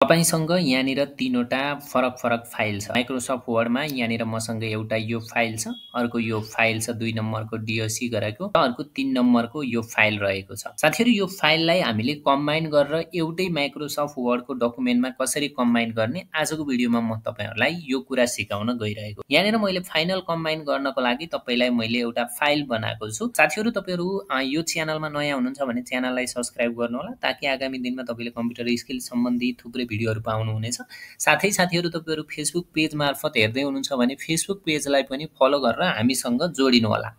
तपाईसँग यहाँनिर तीनवटा फरक फाइल छ। माइक्रोसफ्ट वर्डमा यहाँनिर मसँग एउटा यो फाइल छ, अर्को यो फाइल छ 2 नम्बरको डीओसी गरेको र अर्को 3 नम्बरको यो फाइल रहेको छ। साथीहरु यो फाइललाई हामीले कम्बाइन गरेर एउटै माइक्रोसफ्ट वर्डको डकुमेन्टमा कसरी कम्बाइन गर्ने आजको भिडियोमा म तपाईहरुलाई यो कुरा सिकाउन गइरहेको। यहाँनिर मैले फाइनल कम्बाइन गर्नको लागि तपाईलाई मैले एउटा फाइल बनाएको छु। साथीहरु तपाईहरु यो च्यानलमा नयाँ हुनुहुन्छ भने च्यानललाई सब्स्क्राइब गर्नु होला ताकि आगामी दिनमा तपाईले कम्प्युटर स्किल सम्बन्धी थुप्रै भिडियोहरु पाउनु हुनेछ। साथै साथीहरु तपाईहरु फेसबुक पेज मार्फत हेर्दै हुनुहुन्छ भने फेसबुक पेजलाई पनि फलो गरेर हामीसँग जोडिनु होला।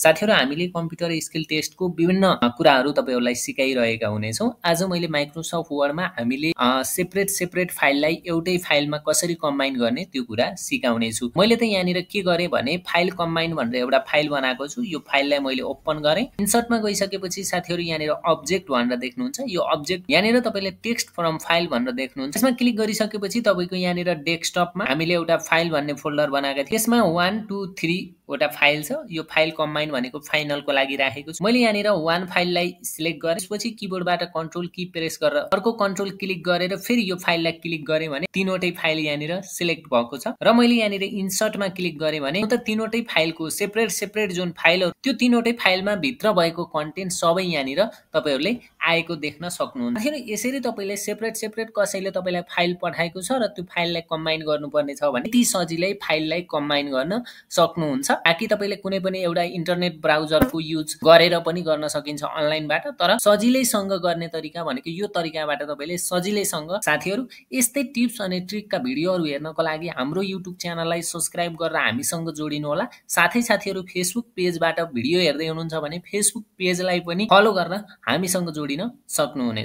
साथीहरु हामीले कम्प्युटर स्किल टेस्टको विभिन्न कुराहरु तपाईहरुलाई सिकाइरहेका हुनेछौं। आज मैले माइक्रोसफ्ट वर्डमा हामीले सेपरेट फाइललाई एउटै फाइलमा कसरी कम्बाइन गर्ने त्यो कुरा सिकाउने छु। मैले त यहाँनिर के गरे भने फाइल कम्बाइन भनेर एउटा फाइल बनाएको छु। यो फाइललाई मैले ओपन गरे। इन्सर्टमा गइसकेपछि साथीहरु यहाँनिर अब्जेक्ट भनेर देख्नुहुन्छ। यो अब्जेक्ट यहाँनिर तपाईले टेक्स्ट फ्रम फाइल भनेर देख्नुहुन्छ। यसमा क्लिक गरिसकेपछि तपाईको यहाँनिर डेस्कटपमा हामीले एउटा फाइल भन्ने फोल्डर बनाएका थियौं। यसमा 1 2 3 वटा फाइल छ। यो फाइल कम्बाइन भनेको फाइनलको लागि राखेको छु। मैले यहाँनिर 1 फाइललाई सिलेक्ट गरे। त्यसपछि किबोर्डबाट कन्ट्रोल की प्रेस गरेर अर्को कन्ट्रोल क्लिक गरेर फेरि यो फाइललाई क्लिक गरे भने तीनवटै फाइल यहाँनिर सिलेक्ट भएको छ र मैले यहाँनिर इन्सर्टमा क्लिक गरे भने त तीनवटै फाइलको सेपरेट जुन फाइलहरु त्यो तीनवटै फाइलमा भित्र भएको कन्टेन्ट सबै यहाँनिर तपाईहरुले आएको देख्न सक्नुहुन्छ। फेरि यसरी तपाईले सेपरेट कसैले तपाईलाई फाइल पठाएको छ र त्यो फाइललाई कम्बाइन गर्नुपर्ने छ भने ती सजिलै फाइललाई कम्बाइन गर्न सक्नुहुन्छ। ताकि तपाईले कुनै पनि एउटा इन्टरनेट ब्राउजरको युज गरेर पनि गर्न सकिन्छ अनलाइनबाट। तर सजिलैसँग गर्ने तरिका भनेको यो तरिकाबाट तपाईले सजिलैसँग साथीहरु यस्तै टिप्स अनि ट्रिकका भिडियोहरु हेर्नको लागि हाम्रो युट्युब च्यानललाई सब्स्क्राइब गरेर हामीसँग जोडिनु होला। साथै साथीहरु फेसबुक पेजबाट भिडियो हेर्दै हुनुहुन्छ भने फेसबुक पेजलाई पनि फलो गरेर हामीसँग जोडिन सक्नुहुनेछ।